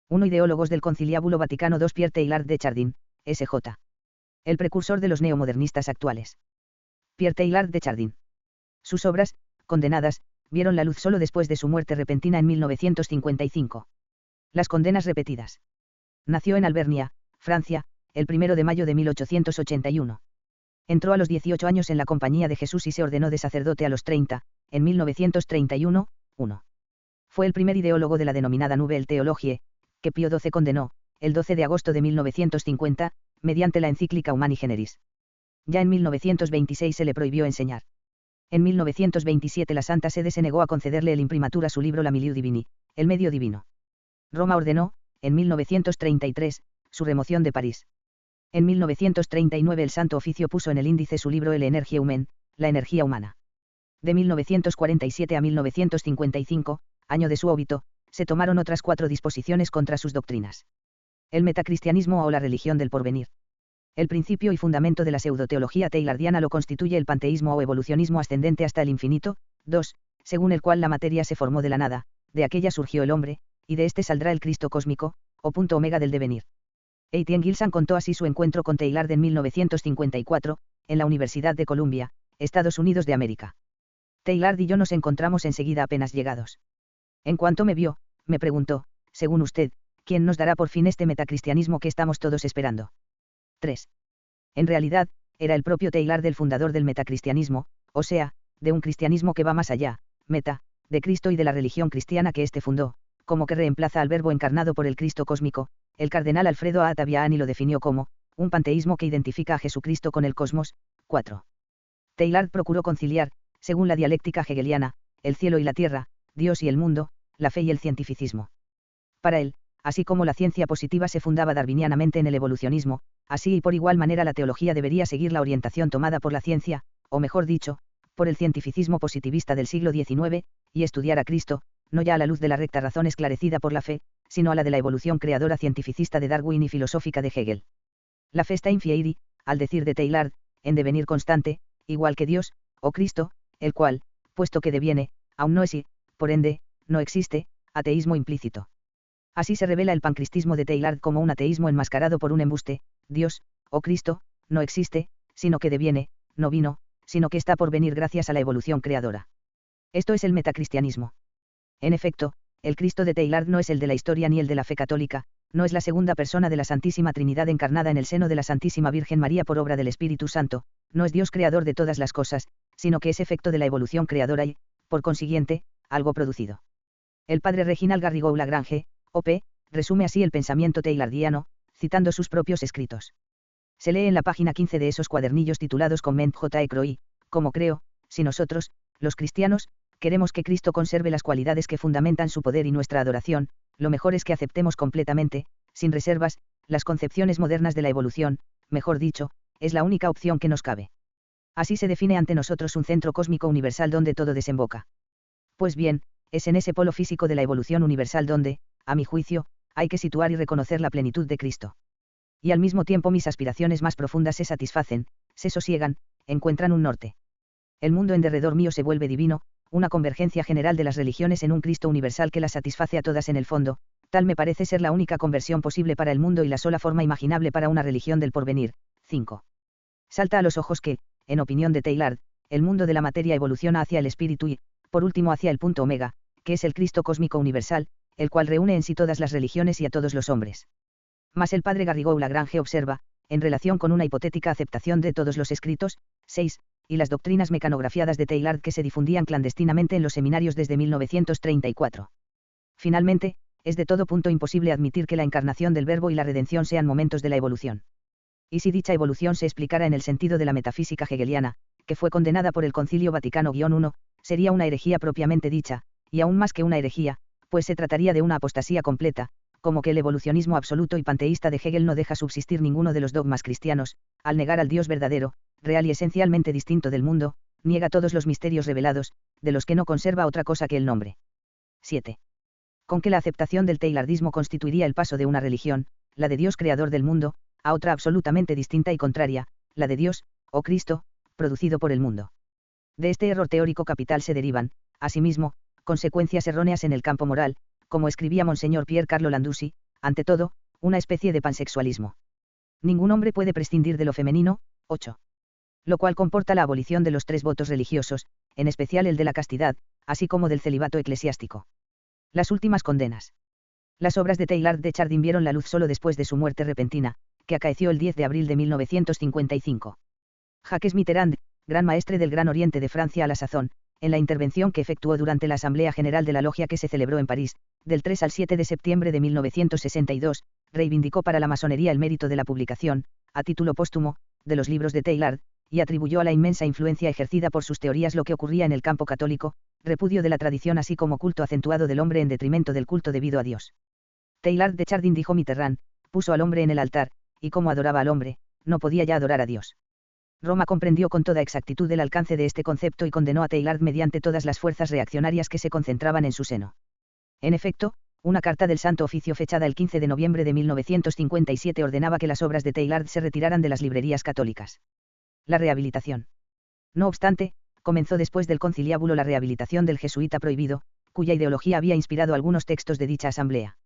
1 Ideólogos del Conciliábulo Vaticano II Pierre Teilhard de Chardin, S.J. El precursor de los neomodernistas actuales. Pierre Teilhard de Chardin. Sus obras, condenadas, vieron la luz solo después de su muerte repentina en 1955. Las condenas repetidas. Nació en Albernia, Francia, el 1 de mayo de 1881. Entró a los 18 años en la Compañía de Jesús y se ordenó de sacerdote a los 30, en 1931, 1. Fue el primer ideólogo de la denominada Nouvelle Théologie, que Pío XII condenó, el 12 de agosto de 1950, mediante la encíclica Humani Generis. Ya en 1926 se le prohibió enseñar. En 1927 la Santa Sede se negó a concederle el imprimatur a su libro La Milieu Divini, el medio divino. Roma ordenó, en 1933, su remoción de París. En 1939 el Santo Oficio puso en el índice su libro Le Energie Humaine, la energía humana. De 1947 a 1955, año de su óbito, se tomaron otras 4 disposiciones contra sus doctrinas. El metacristianismo o la religión del porvenir. El principio y fundamento de la pseudoteología teilhardiana lo constituye el panteísmo o evolucionismo ascendente hasta el infinito. 2. Según el cual la materia se formó de la nada, de aquella surgió el hombre, y de éste saldrá el Cristo cósmico, o punto omega del devenir. Etienne Gilson contó así su encuentro con Teilhard en 1954, en la Universidad de Columbia, Estados Unidos de América. Teilhard y yo nos encontramos enseguida apenas llegados. En cuanto me vio, me preguntó, según usted, ¿quién nos dará por fin este metacristianismo que estamos todos esperando? 3. En realidad, era el propio Teilhard el fundador del metacristianismo, o sea, de un cristianismo que va más allá, meta, de Cristo y de la religión cristiana que éste fundó, como que reemplaza al Verbo encarnado por el Cristo cósmico. El cardenal Alfredo A. Taviani lo definió como un panteísmo que identifica a Jesucristo con el cosmos. 4. Teilhard procuró conciliar, según la dialéctica hegeliana, el cielo y la tierra, Dios y el mundo, la fe y el cientificismo. Para él, así como la ciencia positiva se fundaba darwinianamente en el evolucionismo, así y por igual manera la teología debería seguir la orientación tomada por la ciencia, o mejor dicho, por el cientificismo positivista del siglo XIX, y estudiar a Cristo, no ya a la luz de la recta razón esclarecida por la fe, sino a la de la evolución creadora cientificista de Darwin y filosófica de Hegel. La fe está in fieri, al decir de Teilhard, en devenir constante, igual que Dios, o Cristo, el cual, puesto que deviene, aún no es y, por ende, no existe, ateísmo implícito. Así se revela el pancristismo de Teilhard como un ateísmo enmascarado por un embuste. Dios, o Cristo, no existe, sino que deviene, no vino, sino que está por venir gracias a la evolución creadora. Esto es el metacristianismo. En efecto, el Cristo de Teilhard no es el de la historia ni el de la fe católica, no es la segunda persona de la Santísima Trinidad encarnada en el seno de la Santísima Virgen María por obra del Espíritu Santo, no es Dios creador de todas las cosas, sino que es efecto de la evolución creadora y, por consiguiente, algo producido. El padre Reginald Garrigou Lagrange, O.P., resume así el pensamiento teilhardiano, citando sus propios escritos. Se lee en la página 15 de esos cuadernillos titulados Comment J. Croix, como creo, si nosotros, los cristianos, queremos que Cristo conserve las cualidades que fundamentan su poder y nuestra adoración, lo mejor es que aceptemos completamente, sin reservas, las concepciones modernas de la evolución, mejor dicho, es la única opción que nos cabe. Así se define ante nosotros un centro cósmico universal donde todo desemboca. Pues bien, es en ese polo físico de la evolución universal donde, a mi juicio, hay que situar y reconocer la plenitud de Cristo. Y al mismo tiempo mis aspiraciones más profundas se satisfacen, se sosiegan, encuentran un norte. El mundo en derredor mío se vuelve divino, una convergencia general de las religiones en un Cristo universal que las satisface a todas en el fondo, tal me parece ser la única conversión posible para el mundo y la sola forma imaginable para una religión del porvenir. 5. Salta a los ojos que, en opinión de Teilhard, el mundo de la materia evoluciona hacia el espíritu y, por último hacia el punto omega, que es el Cristo cósmico universal, el cual reúne en sí todas las religiones y a todos los hombres. Mas el padre Garrigou Lagrange observa, en relación con una hipotética aceptación de todos los escritos, 6, y las doctrinas mecanografiadas de Teilhard que se difundían clandestinamente en los seminarios desde 1934. Finalmente, es de todo punto imposible admitir que la encarnación del Verbo y la redención sean momentos de la evolución. Y si dicha evolución se explicara en el sentido de la metafísica hegeliana, que fue condenada por el Concilio Vaticano I, sería una herejía propiamente dicha, y aún más que una herejía, pues se trataría de una apostasía completa, como que el evolucionismo absoluto y panteísta de Hegel no deja subsistir ninguno de los dogmas cristianos, al negar al Dios verdadero, real y esencialmente distinto del mundo, niega todos los misterios revelados, de los que no conserva otra cosa que el nombre. 7. Con que la aceptación del teilhardismo constituiría el paso de una religión, la de Dios creador del mundo, a otra absolutamente distinta y contraria, la de Dios, o Cristo, producido por el mundo. De este error teórico capital se derivan, asimismo, consecuencias erróneas en el campo moral, como escribía Monseñor Pier Carlo Landussi, ante todo, una especie de pansexualismo. Ningún hombre puede prescindir de lo femenino. 8. Lo cual comporta la abolición de los 3 votos religiosos, en especial el de la castidad, así como del celibato eclesiástico. Las últimas condenas. Las obras de Teilhard de Chardin vieron la luz solo después de su muerte repentina, que acaeció el 10 de abril de 1955. Jacques Mitterrand, gran maestre del Gran Oriente de Francia a la sazón, en la intervención que efectuó durante la Asamblea General de la Logia que se celebró en París, del 3 al 7 de septiembre de 1962, reivindicó para la masonería el mérito de la publicación, a título póstumo, de los libros de Teilhard, y atribuyó a la inmensa influencia ejercida por sus teorías lo que ocurría en el campo católico, repudio de la tradición así como culto acentuado del hombre en detrimento del culto debido a Dios. Teilhard de Chardin, dijo Mitterrand, puso al hombre en el altar, y como adoraba al hombre, no podía ya adorar a Dios. Roma comprendió con toda exactitud el alcance de este concepto y condenó a Teilhard mediante todas las fuerzas reaccionarias que se concentraban en su seno. En efecto, una carta del Santo Oficio fechada el 15 de noviembre de 1957 ordenaba que las obras de Teilhard se retiraran de las librerías católicas. La rehabilitación. No obstante, comenzó después del conciliábulo la rehabilitación del jesuita prohibido, cuya ideología había inspirado algunos textos de dicha asamblea.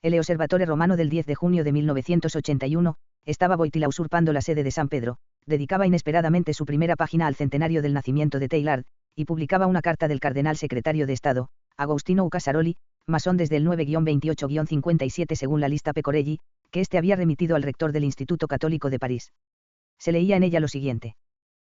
El Osservatore Romano del 10 de junio de 1981, estaba Wojtyła usurpando la sede de San Pedro, dedicaba inesperadamente su primera página al centenario del nacimiento de Teilhard, y publicaba una carta del cardenal secretario de Estado, Agostino Ucasaroli, masón desde el 9-28-57 según la lista Pecorelli, que éste había remitido al rector del Instituto Católico de París. Se leía en ella lo siguiente.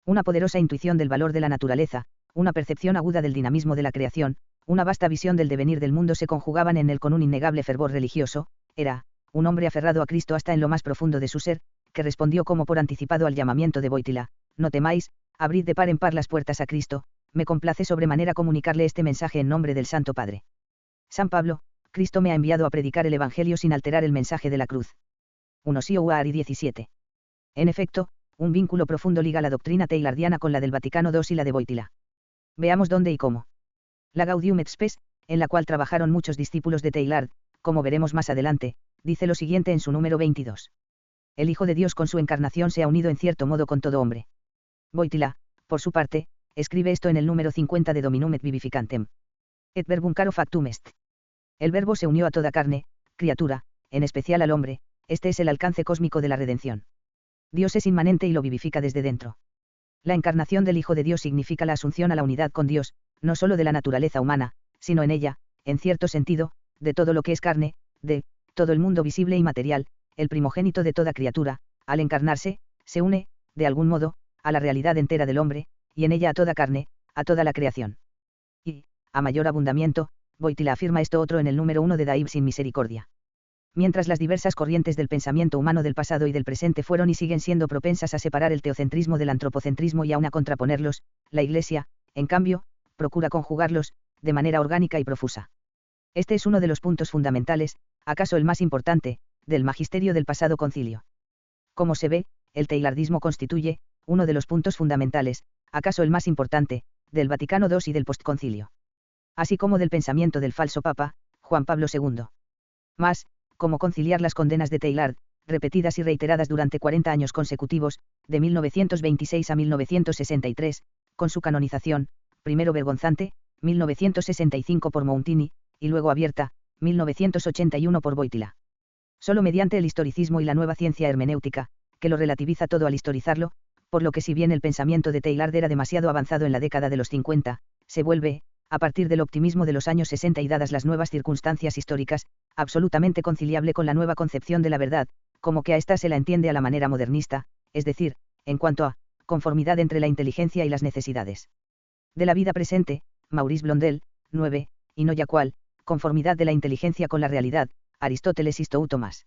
Una poderosa intuición del valor de la naturaleza, una percepción aguda del dinamismo de la creación, una vasta visión del devenir del mundo se conjugaban en él con un innegable fervor religioso. Era un hombre aferrado a Cristo hasta en lo más profundo de su ser, que respondió como por anticipado al llamamiento de Wojtyła: no temáis, abrid de par en par las puertas a Cristo, me complace sobremanera comunicarle este mensaje en nombre del Santo Padre. San Pablo: Cristo me ha enviado a predicar el Evangelio sin alterar el mensaje de la cruz. 1 Sioari 17. En efecto, un vínculo profundo liga la doctrina teilhardiana con la del Vaticano II y la de Wojtyła. Veamos dónde y cómo. La Gaudium et Spes, en la cual trabajaron muchos discípulos de Teilhard, como veremos más adelante, dice lo siguiente en su número 22. El Hijo de Dios con su encarnación se ha unido en cierto modo con todo hombre. Wojtyła, por su parte, escribe esto en el número 50 de Dominum et Vivificantem. Et verbum caro factum est. El verbo se unió a toda carne, criatura, en especial al hombre, este es el alcance cósmico de la redención. Dios es inmanente y lo vivifica desde dentro. La encarnación del Hijo de Dios significa la asunción a la unidad con Dios, no solo de la naturaleza humana, sino en ella, en cierto sentido, de todo lo que es carne, de todo el mundo visible y material, el primogénito de toda criatura, al encarnarse, se une, de algún modo, a la realidad entera del hombre, y en ella a toda carne, a toda la creación. Y, a mayor abundamiento, Wojtyła afirma esto otro en el número 1 de Daib sin misericordia. Mientras las diversas corrientes del pensamiento humano del pasado y del presente fueron y siguen siendo propensas a separar el teocentrismo del antropocentrismo y aun a contraponerlos, la Iglesia, en cambio, procura conjugarlos, de manera orgánica y profusa. Este es uno de los puntos fundamentales, acaso el más importante, del magisterio del pasado concilio. Como se ve, el teilhardismo constituye, uno de los puntos fundamentales, acaso el más importante, del Vaticano II y del postconcilio. Así como del pensamiento del falso Papa, Juan Pablo II. Mas, cómo conciliar las condenas de Teilhard, repetidas y reiteradas durante 40 años consecutivos, de 1926 a 1963, con su canonización, primero vergonzante, 1965 por Mountini, y luego abierta, 1981 por Wojtyła. Solo mediante el historicismo y la nueva ciencia hermenéutica, que lo relativiza todo al historizarlo, por lo que si bien el pensamiento de Teilhard era demasiado avanzado en la década de los 50, se vuelve, a partir del optimismo de los años 60 y dadas las nuevas circunstancias históricas, absolutamente conciliable con la nueva concepción de la verdad, como que a ésta se la entiende a la manera modernista, es decir, en cuanto a conformidad entre la inteligencia y las necesidades de la vida presente, Maurice Blondel, 9, y no ya cual, conformidad de la inteligencia con la realidad, Aristóteles Istouto más.